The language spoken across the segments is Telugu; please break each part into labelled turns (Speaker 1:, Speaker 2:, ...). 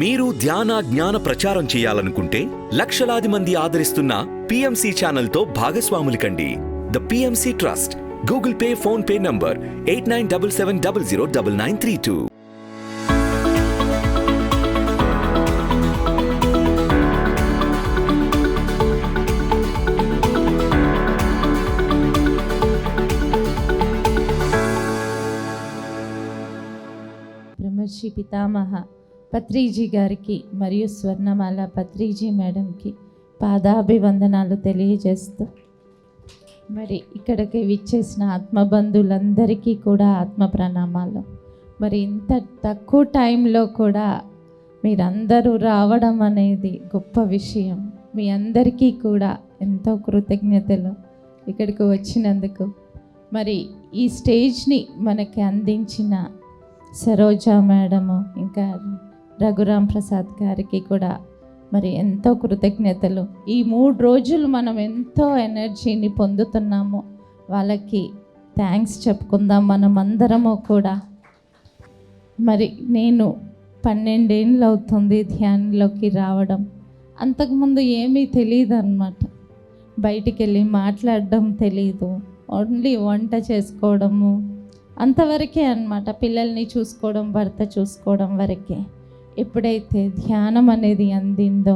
Speaker 1: మీరు ధ్యాన జ్ఞాన ప్రచారం చేయాలనుకుంటే లక్షలాది మంది ఆదరిస్తున్న PMC ఛానల్తో భాగస్వాములు కండి. The PMC trust. Google pay, phone pay number 8977009932.
Speaker 2: బ్రహ్మర్షి పితామహ పత్రిజీ గారికి మరియు స్వర్ణమాల పత్రిజీ మేడంకి పాదాభివందనాలు తెలియజేస్తూ, మరి ఇక్కడికి విచ్చేసిన ఆత్మబంధువులందరికీ కూడా ఆత్మ ప్రణామాలు. మరి ఇంత తక్కువ టైంలో కూడా మీరందరూ రావడం అనేది గొప్ప విషయం. మీ అందరికీ కూడా ఎంతో కృతజ్ఞతలు ఇక్కడికి వచ్చినందుకు. మరి ఈ స్టేజ్ని మనకి అందించిన సరోజా మేడము, ఇంకా రఘురామ్ ప్రసాద్ గారికి కూడా మరి ఎంతో కృతజ్ఞతలు. ఈ 3 రోజులు మనం ఎంతో ఎనర్జీని పొందుతున్నాము, వాళ్ళకి థ్యాంక్స్ చెప్పుకుందాం మనం అందరము కూడా. మరి నేను 12 ఏళ్ళు అవుతుంది ధ్యానంలోకి రావడం. అంతకుముందు ఏమీ తెలియదు అన్నమాట. బయటికి వెళ్ళి మాట్లాడడం తెలీదు, ఓన్లీ వంట చేసుకోవడము అంతవరకే అన్నమాట. పిల్లల్ని చూసుకోవడం, భర్త చూసుకోవడం వరకే. ఎప్పుడైతే ధ్యానం అనేది అందిందో,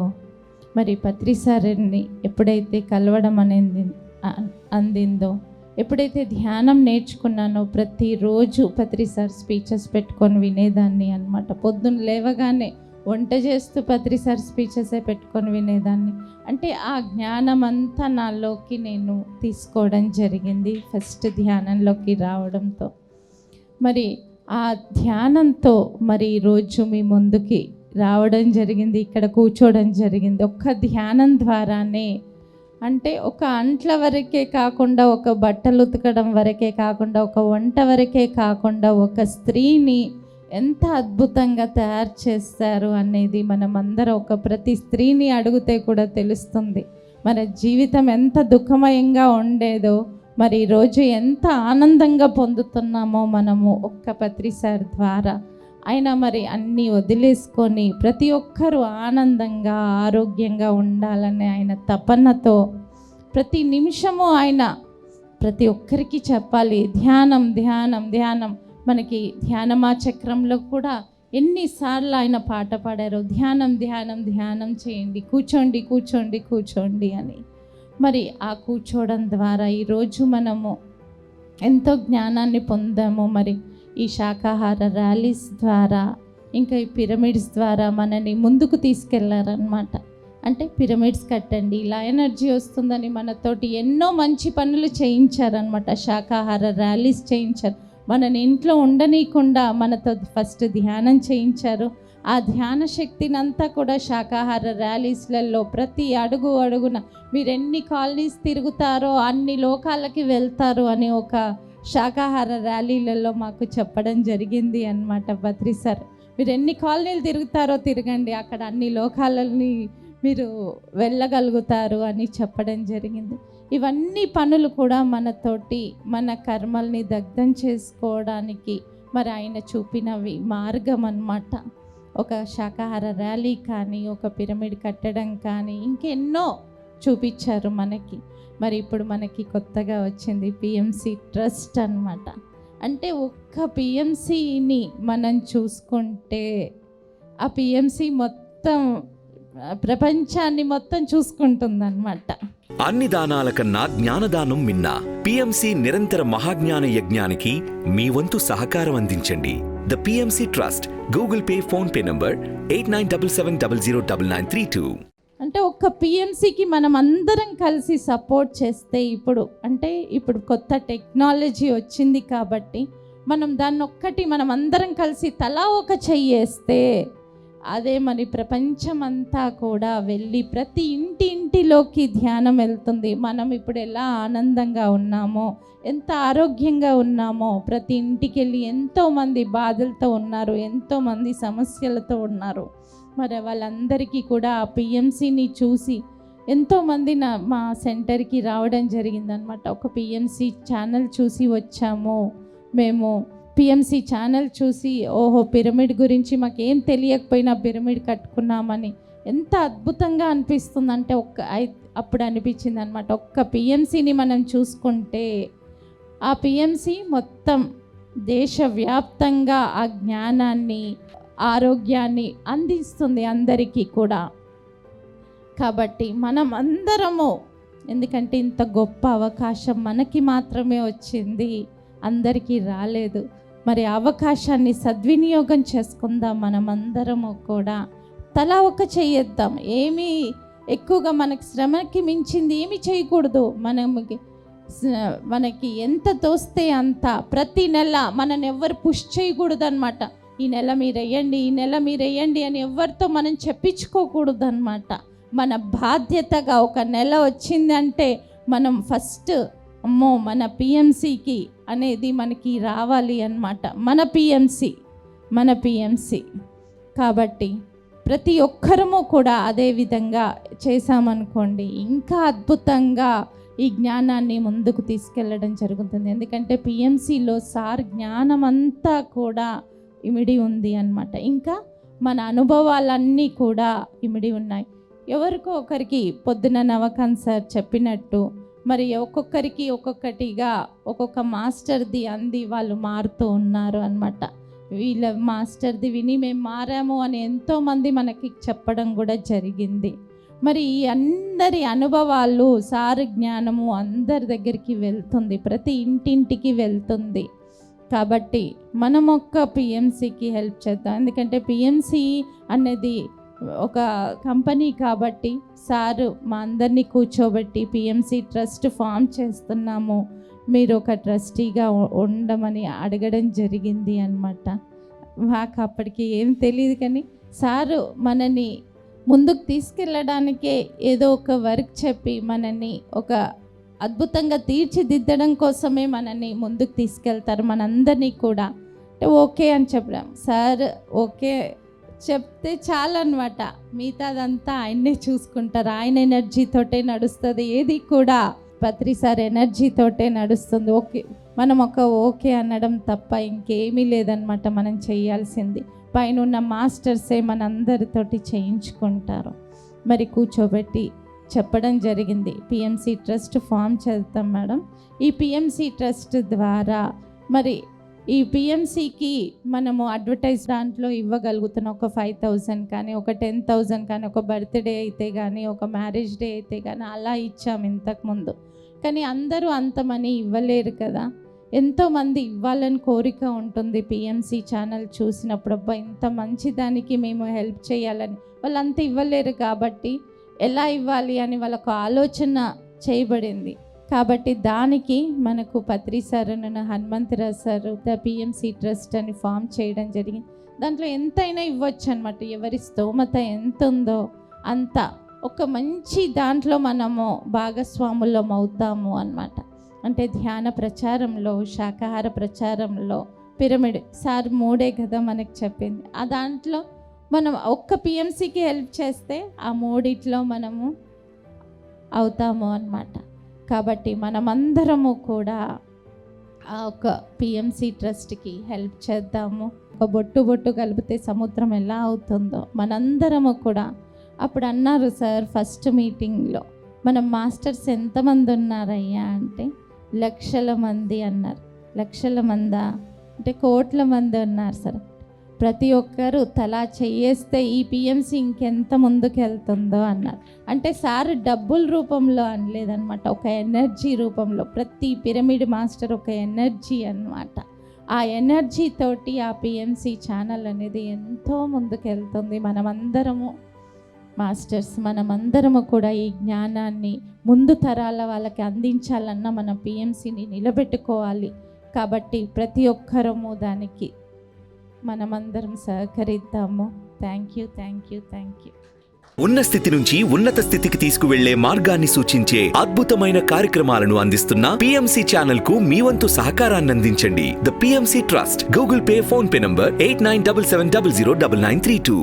Speaker 2: మరి పత్రిసారిని ఎప్పుడైతే కలవడం అనేది అందిందో, ఎప్పుడైతే ధ్యానం నేర్చుకున్నానో ప్రతిరోజు పత్రిసార్ స్పీచెస్ పెట్టుకొని వినేదాన్ని అన్నమాట. పొద్దున్న లేవగానే వంట చేస్తూ పత్రిసార్ స్పీచెసే పెట్టుకొని వినేదాన్ని. అంటే ఆ జ్ఞానం అంతా నాలోకి నేను తీసుకోవడం జరిగింది ఫస్ట్ ధ్యానంలోకి రావడంతో. మరి ఆ ధ్యానంతో మరి ఈరోజు మీ ముందుకి రావడం జరిగింది, ఇక్కడ కూర్చోవడం జరిగింది. ఒక్క ధ్యానం ద్వారానే, అంటే ఒక అంట్ల వరకే కాకుండా, ఒక బట్టలు ఉతకడం వరకే కాకుండా, ఒక వంట వరకే కాకుండా, ఒక స్త్రీని ఎంత అద్భుతంగా తయారు చేస్తారు అనేది మనమందరం ప్రతి స్త్రీని అడిగితే కూడా తెలుస్తుంది. మన జీవితం ఎంత దుఃఖమయంగా ఉండేదో, మరి ఈరోజు ఎంత ఆనందంగా పొందుతున్నామో మనము ఒక్క పత్రిసార్ ద్వారా. ఆయన మరి అన్నీ వదిలేసుకొని ప్రతి ఒక్కరూ ఆనందంగా ఆరోగ్యంగా ఉండాలనే ఆయన తపనతో ప్రతి నిమిషము ఆయన ప్రతి ఒక్కరికి చెప్పాలి ధ్యానం ధ్యానం ధ్యానం. మనకి ధ్యానమా చక్రంలో కూడా ఎన్నిసార్లు ఆయన పాట పాడారో, ధ్యానం ధ్యానం ధ్యానం చేయండి, కూర్చోండి కూర్చోండి కూర్చోండి అని. మరి ఆ కూర్చోవడం ద్వారా ఈరోజు మనము ఎంతో జ్ఞానాన్ని పొందాము. మరి ఈ శాకాహార ర్యాలీస్ ద్వారా, ఇంకా ఈ పిరమిడ్స్ ద్వారా మనని ముందుకు తీసుకెళ్లారనమాట. అంటే పిరమిడ్స్ కట్టండి, ఇలా ఎనర్జీ వస్తుందని మనతోటి ఎన్నో మంచి పనులు చేయించారనమాట. శాకాహార ర్యాలీస్ చేయించారు, మనని ఇంట్లో ఉండనీయకుండా మనతో ఫస్ట్ ధ్యానం చేయించారు. ఆ ధ్యాన శక్తినంతా కూడా శాకాహార ర్యాలీస్లలో ప్రతి అడుగు అడుగున మీరు ఎన్ని కాలనీస్ తిరుగుతారో అన్ని లోకాలకి వెళ్తారు అని ఒక శాకాహార ర్యాలీలలో మాకు చెప్పడం జరిగింది అన్నమాట. బద్రి సార్, మీరు ఎన్ని కాలనీలు తిరుగుతారో తిరగండి, అక్కడ అన్ని లోకాలని మీరు వెళ్ళగలుగుతారు అని చెప్పడం జరిగింది. ఇవన్నీ పనులు కూడా మనతోటి మన కర్మల్ని దగ్ధం చేసుకోవడానికి మరి ఆయన చూపినవి మార్గం అన్నమాట. ఒక శాకాహార ర్యాలీ కానీ, ఒక పిరమిడ్ కట్టడం కానీ, ఇంకెన్నో చూపించారు మనకి. మరి ఇప్పుడు మనకి కొత్తగా వచ్చింది PMC ట్రస్ట్ అన్నమాట. అంటే ఒక్క PMCని మనం చూసుకుంటే ఆ PMC మొత్తం ప్రపంచాన్ని మొత్తం చూసుకుంటుందన్నమాట.
Speaker 1: అన్ని దానాల కన్నా జ్ఞానదానం మిన్న. PMC నిరంతర మహాజ్ఞాన యజ్ఞానికి మీ వంతు సహకారం అందించండి. The PMC trust. Google pay, phone pay number 8977009932.
Speaker 2: అంటే ఒక్క PMCకి మనం అందరం కలిసి సపోర్ట్ చేస్తే, ఇప్పుడు కొత్త టెక్నాలజీ వచ్చింది కాబట్టి మనం మనం అందరం కలిసి తలా ఒక చెయ్యేస్తే అదే మరి ప్రపంచమంతా కూడా వెళ్ళి ప్రతి ఇంటిలోకి ధ్యానం వెళ్తుంది. మనం ఇప్పుడు ఎలా ఆనందంగా ఉన్నామో, ఎంత ఆరోగ్యంగా ఉన్నామో, ప్రతి ఇంటికి వెళ్ళి ఎంతోమంది బాధలతో ఉన్నారు, ఎంతోమంది సమస్యలతో ఉన్నారు. మరి వాళ్ళందరికీ కూడా ఆ PMCని చూసి ఎంతోమంది మా సెంటర్కి రావడం జరిగిందనమాట. ఒక PMC ఛానల్ చూసి వచ్చాము మేము, పిఎంసి ఛానల్ చూసి ఓహో పిరమిడ్ గురించి మాకేం తెలియకపోయినా పిరమిడ్ కట్టుకున్నామని ఎంత అద్భుతంగా అనిపిస్తుందంటే అప్పుడు అనిపించింది అనమాట. ఒక్క పిఎంసిని మనం చూసుకుంటే ఆ పిఎంసి మొత్తం దేశవ్యాప్తంగా ఆ జ్ఞానాన్ని ఆరోగ్యాన్ని అందిస్తుంది అందరికీ కూడా. కాబట్టి మనం అందరము, ఎందుకంటే ఇంత గొప్ప అవకాశం మనకి మాత్రమే వచ్చింది, అందరికీ రాలేదు. మరి అవకాశాన్ని సద్వినియోగం చేసుకుందాం. మనం అందరము కూడా తలా ఒక చెయ్యేద్దాం. ఏమీ ఎక్కువగా మనకి శ్రమకి మించింది ఏమి చేయకూడదు. మనకి ఎంత తోస్తే అంత ప్రతి నెల మనని ఎవ్వరు పుష్ చేయకూడదు అనమాట. ఈ నెల మీరు వేయండి, ఈ నెల మీరు వేయండి అని ఎవరితో మనం చెప్పించుకోకూడదు అనమాట. మన బాధ్యతగా ఒక నెల వచ్చిందంటే మనం ఫస్ట్ అమ్మో మన పిఎంసికి అనేది మనకి రావాలి అన్నమాట. మన పిఎంసి కాబట్టి ప్రతి ఒక్కరము కూడా అదే విధంగా చేశామనుకోండి ఇంకా అద్భుతంగా ఈ జ్ఞానాన్ని ముందుకు తీసుకెళ్ళడం జరుగుతుంది. ఎందుకంటే పిఎంసిలో సార్ జ్ఞానం అంతా కూడా ఇమిడి ఉంది అన్నమాట. ఇంకా మన అనుభవాలన్నీ కూడా ఇమిడి ఉన్నాయి. ఎవరికో ఒకరికి పొద్దున నవకాంత్ సార్ చెప్పినట్టు మరి ఒక్కొక్కరికి ఒక్కొక్కటిగా ఒక్కొక్క మాస్టర్ది అంది వాళ్ళు మారుతూ ఉన్నారు అన్నమాట. వీళ్ళ మాస్టర్ది విని మేము మారాము అని ఎంతోమంది మనకి చెప్పడం కూడా జరిగింది. మరి ఈ అందరి అనుభవాలు సార్ జ్ఞానము అందరి దగ్గరికి వెళ్తుంది, ప్రతి ఇంటింటికి వెళ్తుంది. కాబట్టి మనం ఒక్క పిఎంసికి హెల్ప్ చేద్దాం. ఎందుకంటే పిఎంసి అనేది ఒక కంపెనీ కాబట్టి సారు మా అందరినీ కూర్చోబెట్టి పిఎంసి ట్రస్ట్ ఫామ్ చేస్తున్నాము, మీరు ఒక ట్రస్టీగా ఉండమని అడగడం జరిగింది అన్నమాట. మాకు అప్పటికి ఏం తెలియదు, కానీ సారు మనని ముందుకు తీసుకెళ్ళడానికే ఏదో ఒక వర్క్ చెప్పి మనని ఒక అద్భుతంగా తీర్చిదిద్దడం కోసమే మనని ముందుకు తీసుకెళ్తారు మనందరినీ కూడా. ఓకే అని చెప్పడం, సార్ ఓకే చెప్తే చాలన్నమాట, మిగతాదంతా ఆయన్నే చూసుకుంటారు. ఆయన ఎనర్జీతోటే నడుస్తుంది, ఏది కూడా పత్రి సార్ ఎనర్జీతోటే నడుస్తుంది. ఓకే మనం ఓకే అనడం తప్ప ఇంకేమీ లేదనమాట. మనం చేయాల్సింది పైన ఉన్న మాస్టర్సే మనందరితోటి చేయించుకుంటారు. మరి కూర్చోబెట్టి చెప్పడం జరిగింది, పిఎంసి ట్రస్ట్ ఫామ్ చేద్దాం మేడం. ఈ పిఎంసి ట్రస్ట్ ద్వారా మరి ఈ పిఎంసికి మనము అడ్వర్టైజ్ దాంట్లో ఇవ్వగలుగుతున్నాం. ఒక 5,000 కానీ, ఒక 10,000 కానీ, ఒక బర్త్డే అయితే కానీ, ఒక మ్యారేజ్ డే అయితే కానీ అలా ఇచ్చాము ఇంతకుముందు. కానీ అందరూ అంత మనీ ఇవ్వలేరు కదా. ఎంతోమంది ఇవ్వాలని కోరిక ఉంటుంది. పిఎంసి ఛానల్ చూసినప్పుడు అబ్బా ఇంత మంచి దానికి మేము హెల్ప్ చేయాలని, వాళ్ళు అంత ఇవ్వలేరు కాబట్టి ఎలా ఇవ్వాలి అని వాళ్ళకు ఆలోచన చేయబడింది. కాబట్టి దానికి మనకు Patri sir Hanumantharao sir PMC trust అని ఫామ్ చేయడం జరిగింది. దాంట్లో ఎంతైనా ఇవ్వచ్చు అనమాట, ఎవరి స్తోమత ఎంత ఉందో అంత. ఒక మంచి దాంట్లో మనము భాగస్వాములం అవుతాము అన్నమాట. అంటే ధ్యాన ప్రచారంలో, శాకాహార ప్రచారంలో, పిరమిడ్ సార్ 3 కదా మనకు చెప్పింది. ఆ దాంట్లో మనం ఒక్క పిఎంసికి హెల్ప్ చేస్తే ఆ 3 మనము అవుతాము అన్నమాట. కాబట్టి మనమందరము కూడా ఆ ఒక పిఎంసి ట్రస్ట్కి హెల్ప్ చేద్దాము. ఒక బొట్టు కలిపితే సముద్రం ఎలా అవుతుందో మనందరము కూడా. అప్పుడు అన్నారు సార్ ఫస్ట్ మీటింగ్లో, మనం మాస్టర్స్ ఎంతమంది ఉన్నారయ్యా అంటే 1,00,000 మంది అన్నారు. 1,00,000 మందా అంటే 1,00,00,000 మంది ఉన్నారు సార్. ప్రతి ఒక్కరు తలా చెయ్యేస్తే ఈ పిఎంసి ఇంకెంత ముందుకు వెళ్తుందో అన్నారు. అంటే సార్ డబ్బుల రూపంలో అనలేదన్నమాట, ఒక ఎనర్జీ రూపంలో. ప్రతి పిరమిడ్ మాస్టర్ ఒక ఎనర్జీ అన్నమాట. ఆ ఎనర్జీ తోటి ఆ పిఎంసి ఛానల్ అనేది ఎంతో ముందుకు వెళ్తుంది. మనమందరము మాస్టర్స్, మనమందరము కూడా ఈ జ్ఞానాన్ని ముందు తరాల వాళ్ళకి అందించాలన్నా మన పిఎంసిని నిలబెట్టుకోవాలి. కాబట్టి ప్రతి ఒక్కరము దానికి మనమందరం సహకరిద్దాము. Thank you.
Speaker 1: ఉన్న స్థితి నుంచి ఉన్నత స్థితికి తీసుకువెళ్లే మార్గాన్ని సూచించే అద్భుతమైన కార్యక్రమాలను అందిస్తున్న పిఎంసి ఛానల్ కు మీ వంతు సహకారాన్ని అందించండి. The PMC trust, Google pay, phone pay number 8977009932.